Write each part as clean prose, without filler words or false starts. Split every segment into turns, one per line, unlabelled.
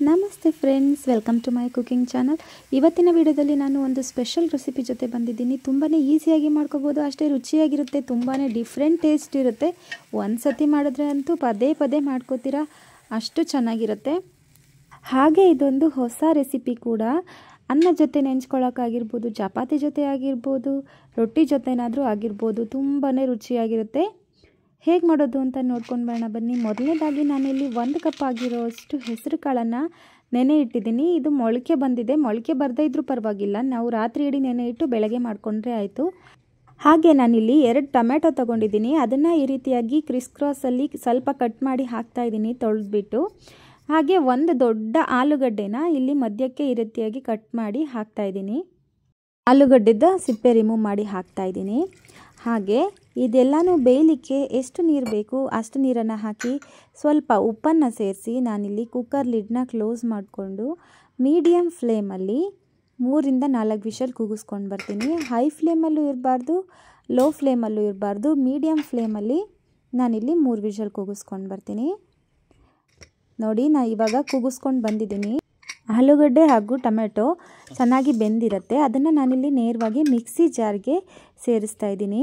ನಮಸ್ತೆ friends, welcome to my cooking channel. ಇವತ್ತಿನ ವಿಡಿಯೋದಲ್ಲಿ ನಾನು ಒಂದು ಸ್ಪೆಷಲ್ ರೆಸಿಪಿ ಜೊತೆ ಬಂದಿದ್ದೀನಿ. ತುಂಬಾ ಈಸಿಯಾಗಿ ಮಾಡ್ಕೋಬೋದು, ಅಷ್ಟೇ ರುಚಿಯಾಗಿರುತ್ತೆ, ತುಂಬಾ ಡಿಫ್ರೆಂಟ್ ಟೇಸ್ಟ್ ಇರುತ್ತೆ. ಒಂದು ಸತಿ ಮಾಡಿದ್ರೆ ಅಂತೂ ಪದೇ ಪದೇ ಮಾಡ್ಕೋತೀರಾ, ಅಷ್ಟು ಚೆನ್ನಾಗಿರುತ್ತೆ. ಹಾಗೆ ಇದೊಂದು ಹೊಸ ರೆಸಿಪಿ ಕೂಡ. ಅನ್ನ ಜೊತೆ ನೆಂಚ್ಕೊಳ್ಳೋಕ್ಕಾಗಿರ್ಬೋದು, ಚಪಾತಿ ಜೊತೆ ಆಗಿರ್ಬೋದು, ರೊಟ್ಟಿ ಜೊತೆನಾದರೂ ಆಗಿರ್ಬೋದು, ತುಂಬಾ ರುಚಿಯಾಗಿರುತ್ತೆ. ಹೇಗೆ ಮಾಡೋದು ಅಂತ ನೋಡ್ಕೊಂಡು ಬರೋಣ ಬನ್ನಿ. ಮೊದಲನೇದಾಗಿ ನಾನಿಲ್ಲಿ 1 ಕಪ್ ಆಗಿರೋಷ್ಟು ಹೆಸರು ಕಾಳನ್ನು ನೆನೆ ಇಟ್ಟಿದ್ದೀನಿ. ಇದು ಮೊಳಕೆ ಬಂದಿದೆ. ಮೊಳಕೆ ಬರದೇ ಇದ್ರೂ ಪರವಾಗಿಲ್ಲ, ನಾವು ರಾತ್ರಿ ಇಡೀ ನೆನೆ ಇಟ್ಟು ಬೆಳಗ್ಗೆ ಮಾಡಿಕೊಂಡ್ರೆ ಆಯಿತು. ಹಾಗೆ ನಾನಿಲ್ಲಿ 2 ಟೊಮೆಟೊ ತೊಗೊಂಡಿದ್ದೀನಿ. ಅದನ್ನು ಈ ರೀತಿಯಾಗಿ ಕ್ರಿಸ್ ಕ್ರಾಸಲ್ಲಿ ಸ್ವಲ್ಪ ಕಟ್ ಮಾಡಿ ಹಾಕ್ತಾಯಿದ್ದೀನಿ, ತೊಳೆದ್ಬಿಟ್ಟು. ಹಾಗೆ ಒಂದು ದೊಡ್ಡ ಆಲೂಗಡ್ಡೆನ ಇಲ್ಲಿ ಮಧ್ಯಕ್ಕೆ ಈ ರೀತಿಯಾಗಿ ಕಟ್ ಮಾಡಿ ಹಾಕ್ತಾಯಿದ್ದೀನಿ. ಆಲೂಗಡ್ಡೆದ ಸಿಪ್ಪೆ ರಿಮೂವ್ ಮಾಡಿ ಹಾಕ್ತಾಯಿದ್ದೀನಿ. ಹಾಗೆ ಇದೆಲ್ಲನೂ ಬೇಯಲಿಕ್ಕೆ ಎಷ್ಟು ನೀರು ಬೇಕು ಅಷ್ಟು ನೀರನ್ನು ಹಾಕಿ ಸ್ವಲ್ಪ ಉಪ್ಪನ್ನು ಸೇರಿಸಿ ನಾನಿಲ್ಲಿ ಕುಕ್ಕರ್ ಲಿಡ್ನ ಕ್ಲೋಸ್ ಮಾಡಿಕೊಂಡು ಮೀಡಿಯಮ್ ಫ್ಲೇಮಲ್ಲಿ 3ರಿಂದ 4 ವಿಷಲ್ ಕೂಗಿಸ್ಕೊಂಡು ಬರ್ತೀನಿ. ಹೈ ಫ್ಲೇಮಲ್ಲೂ ಇರಬಾರ್ದು, ಲೋ ಫ್ಲೇಮಲ್ಲೂ ಇರಬಾರ್ದು, ಮೀಡಿಯಮ್ ಫ್ಲೇಮಲ್ಲಿ ನಾನಿಲ್ಲಿ 3 ವಿಷಲ್ ಕೂಗಿಸ್ಕೊಂಡು ಬರ್ತೀನಿ. ನೋಡಿ, ನಾನು ಇವಾಗ ಕೂಗಿಸ್ಕೊಂಡು ಬಂದಿದ್ದೀನಿ. ಆಲೂಗಡ್ಡೆ ಹಾಗೂ ಟೊಮೆಟೊ ಚೆನ್ನಾಗಿ ಬೆಂದಿರುತ್ತೆ. ಅದನ್ನು ನಾನಿಲ್ಲಿ ನೇರವಾಗಿ ಮಿಕ್ಸಿ ಜಾರ್ಗೆ ಸೇರಿಸ್ತಾ ಇದ್ದೀನಿ.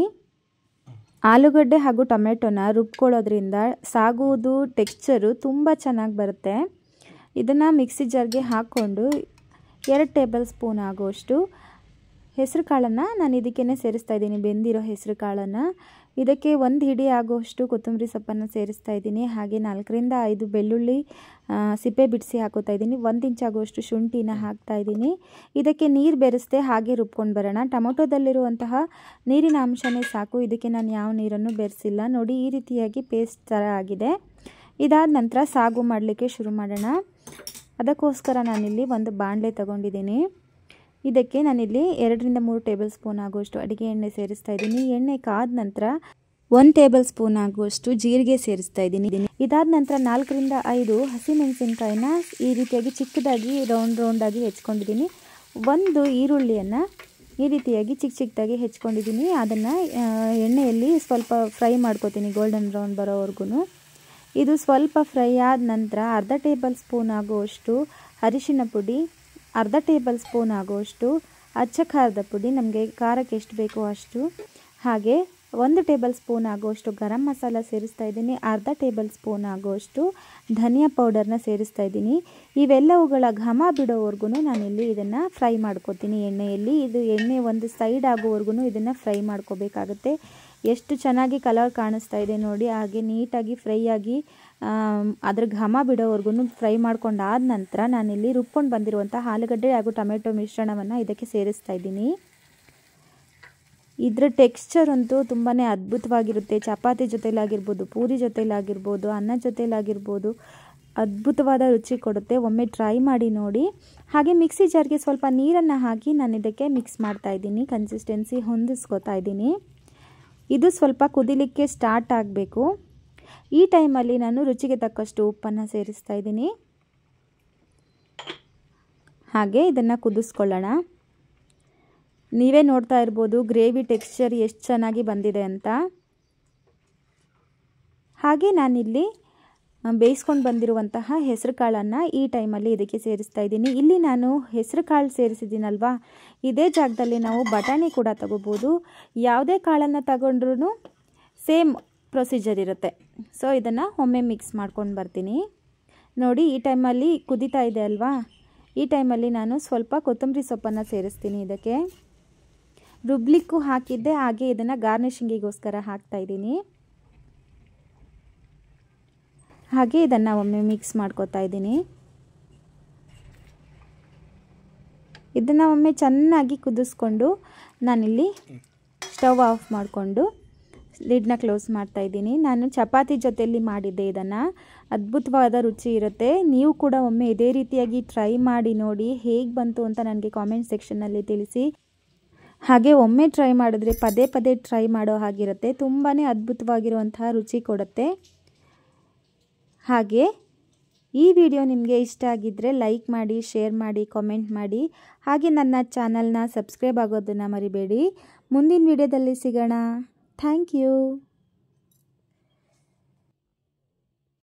ಆಲೂಗಡ್ಡೆ ಹಾಗೂ ಟೊಮೆಟೊನ ರುಬ್ಕೊಳ್ಳೋದ್ರಿಂದ ಸಾಗುವುದು ಟೆಕ್ಸ್ಚರು ತುಂಬ ಚೆನ್ನಾಗಿ ಬರುತ್ತೆ. ಇದನ್ನು ಮಿಕ್ಸಿ ಜಾರ್ಗೆ ಹಾಕ್ಕೊಂಡು 2 ಟೇಬಲ್ ಸ್ಪೂನ್ ಆಗುವಷ್ಟು ಹೆಸರು ಕಾಳನ್ನು ನಾನು ಇದಕ್ಕೇ ಸೇರಿಸ್ತಾ ಇದ್ದೀನಿ. ಬೆಂದಿರೋ ಹೆಸರು ಕಾಳನ್ನು ಇದಕ್ಕೆ 1 ಹಿಡಿ ಆಗುವಷ್ಟು ಕೊತ್ತಂಬರಿ ಸೊಪ್ಪನ್ನು ಸೇರಿಸ್ತಾ ಇದ್ದೀನಿ. ಹಾಗೆ 4ರಿಂದ 5 ಬೆಳ್ಳುಳ್ಳಿ ಸಿಪ್ಪೆ ಬಿಡಿಸಿ ಹಾಕೋತಾ ಇದ್ದೀನಿ. 1 ಇಂಚ್ ಆಗುವಷ್ಟು ಶುಂಠಿನ ಹಾಕ್ತಾ ಇದ್ದೀನಿ. ಇದಕ್ಕೆ ನೀರು ಬೆರೆಸ್ದೆ ಹಾಗೆ ರುಬ್ಕೊಂಡು ಬರೋಣ. ಟೊಮೊಟೊದಲ್ಲಿರುವಂತಹ ನೀರಿನ ಅಂಶನೇ ಸಾಕು, ಇದಕ್ಕೆ ನಾನು ಯಾವ ನೀರನ್ನು ಬೆರೆಸಿಲ್ಲ. ನೋಡಿ, ಈ ರೀತಿಯಾಗಿ ಪೇಸ್ಟ್ ಥರ ಆಗಿದೆ. ಇದಾದ ನಂತರ ಸಾಗು ಮಾಡಲಿಕ್ಕೆ ಶುರು ಮಾಡೋಣ. ಅದಕ್ಕೋಸ್ಕರ ನಾನಿಲ್ಲಿ ಒಂದು ಬಾಣಲೆ ತಗೊಂಡಿದ್ದೀನಿ. ಇದಕ್ಕೆ ನಾನಿಲ್ಲಿ 2ರಿಂದ 3 ಟೇಬಲ್ ಸ್ಪೂನ್ ಆಗುವಷ್ಟು ಅಡುಗೆ ಎಣ್ಣೆ ಸೇರಿಸ್ತಾ ಇದ್ದೀನಿ. ಎಣ್ಣೆ ಕಾದ ನಂತರ 1 ಟೇಬಲ್ ಸ್ಪೂನ್ ಆಗುವಷ್ಟು ಜೀರಿಗೆ ಸೇರಿಸ್ತಾ ಇದ್ದೀನಿ. ಇದಾದ ನಂತರ 4ರಿಂದ 5 ಹಸಿಮೆಣಸಿನಕಾಯಿನ ಈ ರೀತಿಯಾಗಿ ಚಿಕ್ಕದಾಗಿ ರೌಂಡಾಗಿ ಹೆಚ್ಕೊಂಡಿದ್ದೀನಿ. 1 ಈರುಳ್ಳಿಯನ್ನು ಈ ರೀತಿಯಾಗಿ ಚಿಕ್ಕದಾಗಿ ಹೆಚ್ಕೊಂಡಿದ್ದೀನಿ. ಅದನ್ನು ಎಣ್ಣೆಯಲ್ಲಿ ಸ್ವಲ್ಪ ಫ್ರೈ ಮಾಡ್ಕೋತೀನಿ, ಗೋಲ್ಡನ್ ಬ್ರೌನ್ ಬರೋವರೆಗೂ. ಇದು ಸ್ವಲ್ಪ ಫ್ರೈ ಆದ ನಂತರ 1/2 ಟೇಬಲ್ ಸ್ಪೂನ್ ಆಗುವಷ್ಟು ಅರಿಶಿನ ಪುಡಿ, 1/2 ಟೇಬಲ್ ಸ್ಪೂನ್ ಆಗುವಷ್ಟು ಅಚ್ಚ ಖಾರದ ಪುಡಿ, ನಮಗೆ ಖಾರಕ್ಕೆ ಎಷ್ಟು ಬೇಕೋ ಅಷ್ಟು, ಹಾಗೆ 1 ಟೇಬಲ್ ಸ್ಪೂನ್ ಆಗುವಷ್ಟು ಗರಂ ಮಸಾಲ ಸೇರಿಸ್ತಾ ಇದ್ದೀನಿ. 1/2 ಟೇಬಲ್ ಸ್ಪೂನ್ ಆಗುವಷ್ಟು ಧನಿಯಾ ಪೌಡರ್ನ ಸೇರಿಸ್ತಾ ಇದ್ದೀನಿ. ಇವೆಲ್ಲವುಗಳ ಘಮ ಬಿಡೋವರೆಗೂ ನಾನಿಲ್ಲಿ ಇದನ್ನು ಫ್ರೈ ಮಾಡ್ಕೋತೀನಿ ಎಣ್ಣೆಯಲ್ಲಿ. ಇದು ಎಣ್ಣೆ ಒಂದು ಸೈಡ್ ಆಗೋವರೆಗೂ ಇದನ್ನು ಫ್ರೈ ಮಾಡ್ಕೋಬೇಕಾಗುತ್ತೆ. ಎಷ್ಟು ಚೆನ್ನಾಗಿ ಕಲರ್ ಕಾಣಿಸ್ತಾ ಇದೆ ನೋಡಿ. ಹಾಗೆ ನೀಟಾಗಿ ಫ್ರೈ ಆಗಿ ಅದ್ರ ಘಮ ಬಿಡೋವರೆಗೂ ಫ್ರೈ ಮಾಡ್ಕೊಂಡಾದ ನಂತರ ನಾನಿಲ್ಲಿ ರುಬ್ಕೊಂಡು ಬಂದಿರುವಂಥ ಆಲೂಗಡ್ಡೆ ಹಾಗೂ ಟೊಮೆಟೊ ಮಿಶ್ರಣವನ್ನು ಇದಕ್ಕೆ ಸೇರಿಸ್ತಾ ಇದ್ದೀನಿ. ಇದರ ಟೆಕ್ಸ್ಚರ್ ಅಂತೂ ತುಂಬಾ ಅದ್ಭುತವಾಗಿರುತ್ತೆ. ಚಪಾತಿ ಜೊತೆಲಾಗಿರ್ಬೋದು, ಪೂರಿ ಜೊತೆಲಾಗಿರ್ಬೋದು, ಅನ್ನ ಜೊತೆಲಾಗಿರ್ಬೋದು, ಅದ್ಭುತವಾದ ರುಚಿ ಕೊಡುತ್ತೆ. ಒಮ್ಮೆ ಟ್ರೈ ಮಾಡಿ ನೋಡಿ. ಹಾಗೆ ಮಿಕ್ಸಿ ಜಾರ್ಗೆ ಸ್ವಲ್ಪ ನೀರನ್ನು ಹಾಕಿ ನಾನು ಇದಕ್ಕೆ ಮಿಕ್ಸ್ ಮಾಡ್ತಾ ಇದ್ದೀನಿ. ಕನ್ಸಿಸ್ಟೆನ್ಸಿ ಹೊಂದಿಸ್ಕೊತಾ ಇದ್ದೀನಿ. ಇದು ಸ್ವಲ್ಪ ಕುದಿಲಿಕ್ಕೆ ಸ್ಟಾರ್ಟ್ ಆಗಬೇಕು. ಈ ಟೈಮಲ್ಲಿ ನಾನು ರುಚಿಗೆ ತಕ್ಕಷ್ಟು ಉಪ್ಪನ್ನು ಸೇರಿಸ್ತಾ ಇದ್ದೀನಿ. ಹಾಗೆ ಇದನ್ನು ಕುದಿಸ್ಕೊಳ್ಳೋಣ. ನೀವೇ ನೋಡ್ತಾ ಇರ್ಬೋದು ಗ್ರೇವಿ ಟೆಕ್ಸ್ಚರ್ ಎಷ್ಟು ಚೆನ್ನಾಗಿ ಬಂದಿದೆ ಅಂತ. ಹಾಗೆ ನಾನಿಲ್ಲಿ ಬೇಯಿಸ್ಕೊಂಡು ಬಂದಿರುವಂತಹ ಹೆಸರು ಕಾಳನ್ನು ಈ ಟೈಮಲ್ಲಿ ಇದಕ್ಕೆ ಸೇರಿಸ್ತಾ ಇದ್ದೀನಿ. ಇಲ್ಲಿ ನಾನು ಹೆಸರು ಕಾಳು ಸೇರಿಸಿದ್ದೀನಲ್ವಾ, ಇದೇ ಜಾಗದಲ್ಲಿ ನಾವು ಬಟಾಣಿ ಕೂಡ ತಗೋಬೋದು. ಯಾವುದೇ ಕಾಳನ್ನು ತಗೊಂಡ್ರೂ ಸೇಮ್ ಪ್ರೊಸೀಜರ್ ಇರುತ್ತೆ. ಸೊ ಇದನ್ನು ಒಮ್ಮೆ ಮಿಕ್ಸ್ ಮಾಡ್ಕೊಂಡು ಬರ್ತೀನಿ. ನೋಡಿ, ಈ ಟೈಮಲ್ಲಿ ಕುದೀತಾ ಇದೆ ಅಲ್ವಾ, ಈ ಟೈಮಲ್ಲಿ ನಾನು ಸ್ವಲ್ಪ ಕೊತ್ತಂಬರಿ ಸೊಪ್ಪನ್ನು ಸೇರಿಸ್ತೀನಿ. ಇದಕ್ಕೆ ರುಬ್ಲಿಕ್ಕೂ ಹಾಕಿದ್ದೆ, ಹಾಗೆ ಇದನ್ನು ಗಾರ್ನಿಷಿಂಗಿಗೋಸ್ಕರ ಹಾಕ್ತಾಯಿದ್ದೀನಿ. ಹಾಗೆ ಇದನ್ನು ಒಮ್ಮೆ ಮಿಕ್ಸ್ ಮಾಡ್ಕೋತಾ ಇದ್ದೀನಿ. ಇದನ್ನು ಒಮ್ಮೆ ಚೆನ್ನಾಗಿ ಕುದಿಸ್ಕೊಂಡು ನಾನಿಲ್ಲಿ ಸ್ಟವ್ ಆಫ್ ಮಾಡಿಕೊಂಡು ಲಿಡ್ನ ಕ್ಲೋಸ್ ಮಾಡ್ತಾ ಇದ್ದೀನಿ. ನಾನು ಚಪಾತಿ ಜೊತೆಯಲ್ಲಿ ಮಾಡಿದ್ದೆ ಇದನ್ನು. ಅದ್ಭುತವಾದ ರುಚಿ ಇರುತ್ತೆ. ನೀವು ಕೂಡ ಒಮ್ಮೆ ಇದೇ ರೀತಿಯಾಗಿ ಟ್ರೈ ಮಾಡಿ ನೋಡಿ. ಹೇಗೆ ಬಂತು ಅಂತ ನನಗೆ ಕಾಮೆಂಟ್ ಸೆಕ್ಷನ್ನಲ್ಲಿ ತಿಳಿಸಿ. ಹಾಗೆ ಒಮ್ಮೆ ಟ್ರೈ ಮಾಡಿದ್ರೆ ಪದೇ ಪದೇ ಟ್ರೈ ಮಾಡೋ ಹಾಗಿರುತ್ತೆ. ತುಂಬಾ ಅದ್ಭುತವಾಗಿರುವಂತಹ ರುಚಿ ಕೊಡುತ್ತೆ. ಹಾಗೆ ಈ ವಿಡಿಯೋ ನಿಮಗೆ ಇಷ್ಟ ಆಗಿದ್ದರೆ ಲೈಕ್ ಮಾಡಿ, ಶೇರ್ ಮಾಡಿ, ಕಾಮೆಂಟ್ ಮಾಡಿ. ಹಾಗೆ ನನ್ನ ಚಾನಲ್ನ ಸಬ್ಸ್ಕ್ರೈಬ್ ಆಗೋದನ್ನು ಮರಿಬೇಡಿ. ಮುಂದಿನ ವಿಡಿಯೋದಲ್ಲಿ ಸಿಗೋಣ. Thank you.